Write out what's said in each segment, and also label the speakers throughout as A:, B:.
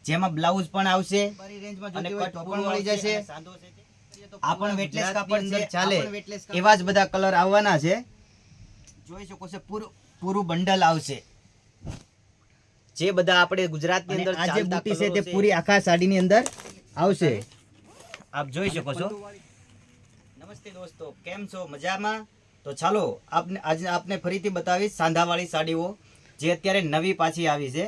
A: જેમાં બ્લાઉઝ પણ આવશે અને કટ પણ મળી જશે। આ પણ વેટલેસ કાપડ છે, ચાલે એવા જ બધા કલર આવવાના છે। જોઈ શકો છો પૂરું બંડલ આવશે। જે બધા આપણે ગુજરાતની અંદર આ જે બુટી છે તે પૂરી આખા સાડીની અંદર આવશે। આપ જોઈ શકો છો। નમસ્તે દોસ્તો, કેમ છો? મજામાં? તો ચાલો આજે આપને ફરીથી બતાવીશ સાંધાવાળી સાડીઓ જે અત્યારે નવી પાછી આવી છે।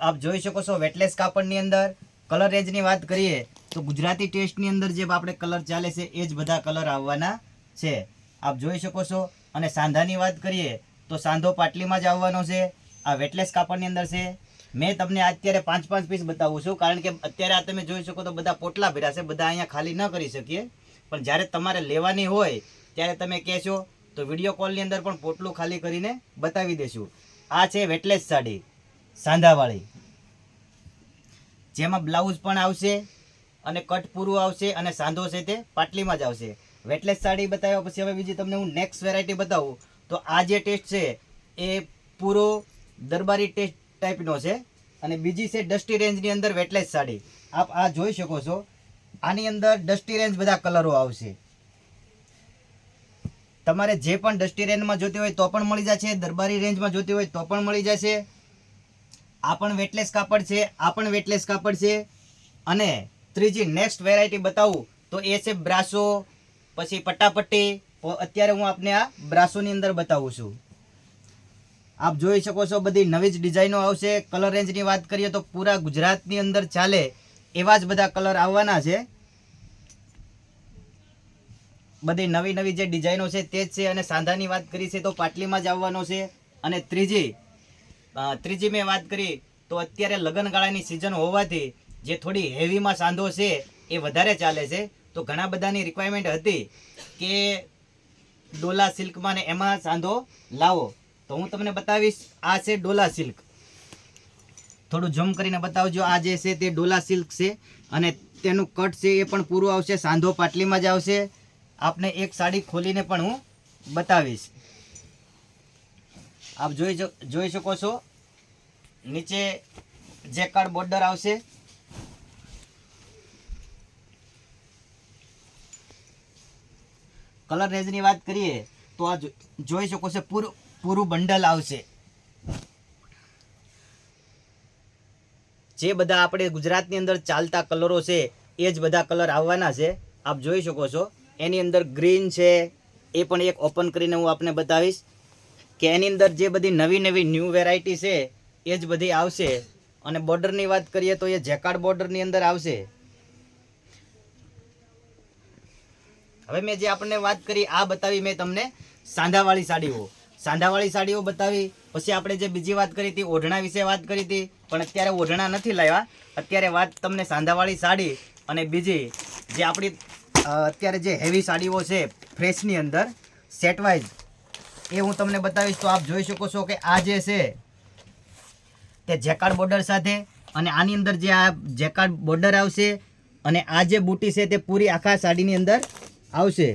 A: આપ જોઈ શકો છો વેટલેસ કાપડની અંદર કલર રેન્જની વાત કરીએ તો ગુજરાતી ટેસ્ટની અંદર જે આપણે કલર ચાલે છે એ જ બધા કલર આવવાના છે। આપ જોઈ શકો છો। અને સાંધાની વાત કરીએ તો સાંધો પાટલીમાં જ આવવાનો છે। આ વેટલેસ કાપડની અંદર છે। મેં તમને અત્યારે 5 પીસ બતાવું છું, કારણ કે અત્યારે આ તમે જોઈ શકો તો બધા પોટલા ભર્યા છે, બધા અહીંયા ખાલી ન કરી શકીએ, પણ જ્યારે તમારે લેવાની હોય ત્યારે તમે કહેશો તો વિડીયો કોલની અંદર પણ પોટલું ખાલી કરીને બતાવી દેશું। આ છે વેટલેસ સાડી સાંધાવાળી, જેમાં બ્લાઉઝ પણ આવશે અને કટ પૂરું આવશે અને સાંધો છે તે પાટલીમાં જ આવશે। વેટલેસ સાડી બતાવ્યા પછી હવે બીજી તમને હું નેક્સ્ટ વેરાયટી બતાવું તો આ જે ટેસ્ટ છે એ પૂરો દરબારી ટેસ્ટ ટાઈપનો છે અને બીજી છે ડસ્ટી રેન્જની અંદર વેટલેસ સાડી। આપ આ જોઈ શકો છો। આની અંદર ડસ્ટી રેન્જ બધા કલરો આવશે। તમારે જે પણ ડસ્ટી રેન્જમાં જોતી હોય તો પણ મળી જશે, દરબારી રેન્જમાં જોતી હોય તો પણ મળી જશે। આ પણ વેટલેસ કાપડ છે, આ પણ વેટલેસ કાપડ છે। અને ત્રીજી નેક્સ્ટ વેરાયટી બતાવું તો એ છે બ્રાસો, પછી પટ્ટાપટ્ટી। અત્યારે હું આપને આ બ્રાસોની અંદર બતાવું છું। આપ જોઈ શકો છો બધી નવી જ ડિઝાઇનો આવશે। કલર રેન્જની વાત કરીએ તો પૂરા ગુજરાતની અંદર ચાલે એવા જ બધા કલર આવવાના છે। બધી નવી નવી જે ડિઝાઇનો છે તે જ છે। અને સાંધાની વાત કરી છે તો પાટલીમાં જ આવવાનો છે। અને ત્રીજી મેં વાત કરી તો અત્યારે લગ્નગાળાની સિઝન હોવાથી જે થોડી હેવીમાં સાંધો છે એ વધારે ચાલે છે। તો ઘણા બધાની રિક્વાયરમેન્ટ હતી કે ડોલા સિલ્કમાં ને એમાં સાંધો લાવો, તો હું તમને બતાવીશ। આ છે ડોલા સિલ્ક, થોડું ઝૂમ કરીને બતાવજો। આ જે છે તે ડોલા સિલ્ક છે અને તેનું કટ છે એ પણ પૂરું આવશે, સાંધો પાટલીમાં જ આવશે। આપને એક સાડી ખોલીને પણ હું બતાવીશ। આપ જોઈ શકો છો નીચે જેકાર્ડ બોર્ડર આવશે। કલર રેન્જની વાત કરીએ તો આ જોઈ શકો છો પૂરું બંડલ આવશે। જે બધા આપણે ગુજરાતની અંદર ચાલતા કલરો છે એ જ બધા કલર આવવાના છે। આપ જોઈ શકો છો એની અંદર ગ્રીન છે, એ પણ એક ઓપન કરીને હું આપને બતાવીશ કે એની અંદર જે બધી નવી ન્યૂ વેરાયટી છે એ જ બધી આવશે। અને બોર્ડરની વાત કરીએ તો એ જેકાર્ડ બોર્ડરની અંદર આવશે। હવે મેં જે આપણને વાત કરી આ બતાવી મેં તમને સાંધાવાળી સાડીઓ બતાવી। પછી આપણે જે બીજી વાત કરી હતી ઓઢણા વિશે વાત કરી હતી, પણ અત્યારે ઓઢણા નથી લાવ્યા। અત્યારે વાત તમને સાંધાવાળી સાડી અને બીજી જે આપણી અત્યારે જે હેવી સાડીઓ છે ફ્રેશની અંદર સેટ વાઇઝ એ હું તમને બતાવીશ। તો આપ જોઈ શકો છો કે આ જે છે તે જેકાર્ડ બોર્ડર સાથે, અને આની અંદર જે આ જેકાર્ડ બોર્ડર આવશે અને આ જે બુટી છે તે પૂરી આખા સાડીની અંદર આવશે।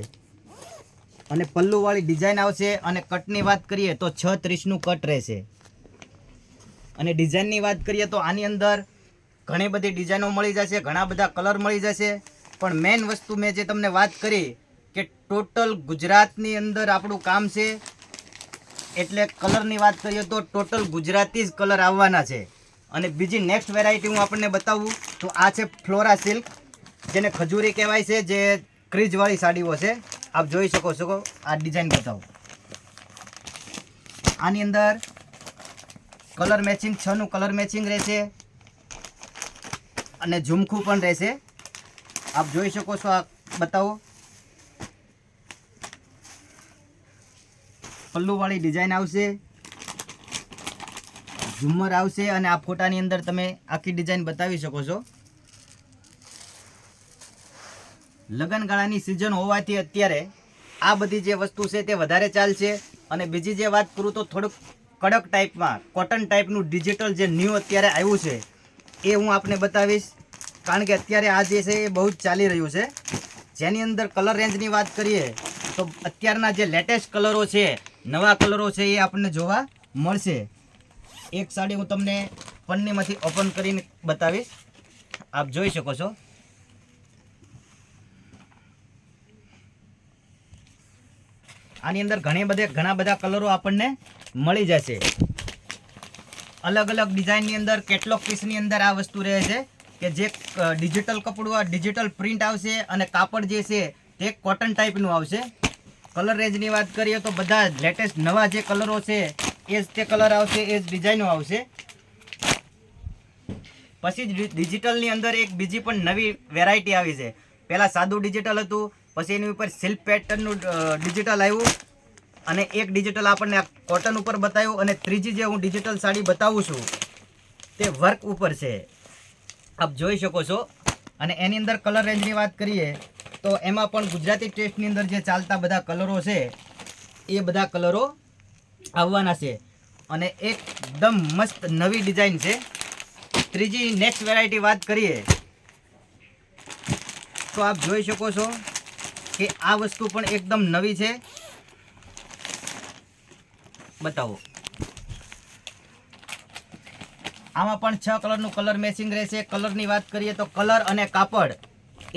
A: અને પલ્લુવાળી ડિઝાઇન આવશે। અને કટની વાત કરીએ તો 6:30નું કટ રહેશે। અને ડિઝાઇનની વાત કરીએ તો આની અંદર ઘણી બધી ડિઝાઇનો મળી જશે, ઘણા બધા કલર મળી જશે। પણ મેઇન વસ્તુ મેં જે તમને વાત કરી કે ટોટલ ગુજરાતની અંદર આપણું કામ છે, એટલે કલરની વાત કરીએ તો ટોટલ ગુજરાતી જ કલર આવવાના છે। અને બીજી નેક્સ્ટ વેરાયટી હું આપણને બતાવું તો આ છે ફ્લોરા સિલ્ક, જેને ખજૂરી કહેવાય છે, જે ક્રીજવાળી સાડીઓ છે। આપ જોઈ શકો છો। આ ડિઝાઇન બતાવો। આની અંદર કલર મેચિંગ 6નું કલર મેચિંગ રહેશે અને ઝુમખું પણ રહેશે। આપ જોઈ શકો છો। આ બતાવો, પલ્લુવાળી ડિઝાઇન આવશે, ઝુમ્મર આવશે અને આ ફોટાની અંદર તમે આખી ડિઝાઇન બતાવી શકો છો। લગ્નગાળાની સિઝન હોવાથી અત્યારે આ બધી જે વસ્તુ છે તે વધારે ચાલશે। અને બીજી જે વાત કરું તો થોડુંક કડક ટાઈપમાં કોટન ટાઈપનું ડિજિટલ જે ન્યૂ અત્યારે આવ્યું છે એ હું આપને બતાવીશ, કારણ કે અત્યારે આ જે છે એ બહુ જ ચાલી રહ્યું છે। જેની અંદર કલર રેન્જની વાત કરીએ તો અત્યારના જે લેટેસ્ટ કલરો છે, નવા કલરો છે એ આપણને જોવા મળશે। એક સાડી હું તમને પન્નીમાંથી ઓપન કરીને બતાવીશ। આપ જોઈ શકો છો. આની અંદર ઘણા બધા કલરો આપણને મળી જશે. અલગ અલગ ડિઝાઇનની અંદર કેટલોગ પીસની અંદર આ વસ્તુ રહે છે કે જે ડિજિટલ કપડું ડિજિટલ પ્રિન્ટ આવશે અને કાપડ જે છે તે કોટન ટાઈપનું આવશે. કલર રેન્જની વાત કરીએ તો બધા લેટેસ્ટ નવા જે કલરો છે એ જ તે કલર આવશે, એ જ ડિઝાઇનો આવશે. પછી ડિજિટલની અંદર એક બીજી પણ નવી વેરાયટી આવી છે. પહેલાં સાદું ડિજિટલ હતું, પછી એની ઉપર સિલ્ક પેટર્નનું ડિજિટલ આવ્યું અને એક ડિજિટલ આપણને કોટન ઉપર બતાવ્યું અને ત્રીજી જે હું ડિજિટલ સાડી બતાવું છું તે વર્ક ઉપર છે, આપ જોઈ શકો છો. અને એની અંદર કલર રેન્જની વાત કરીએ તો એમાં પણ ગુજરાતી ટેસ્ટની અંદર જે ચાલતા બધા કલરો છે એ બધા કલરો આવવાના છે અને એકદમ મસ્ત નવી ડિઝાઇન છે. ત્રીજી નેક્સ્ટ વેરાયટી વાત કરીએ તો આપ જોઈ શકો છો કે આ વસ્તુ પણ એકદમ નવી છે. બતાવો. આમાં પણ 6 કલરનું કલર મેચિંગ રહેશે. કલરની વાત કરીએ તો કલર અને કાપડ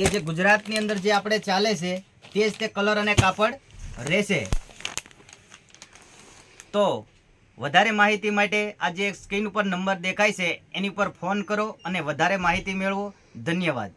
A: એ જે ગુજરાતની અંદર જે આપણે ચાલે છે તે જ તે કલર અને કાપડ રહેશે. તો વધારે માહિતી માટે આ જે સ્ક્રીન ઉપર નંબર દેખાય છે એની ઉપર ફોન કરો અને વધારે માહિતી મેળવો. ધન્યવાદ.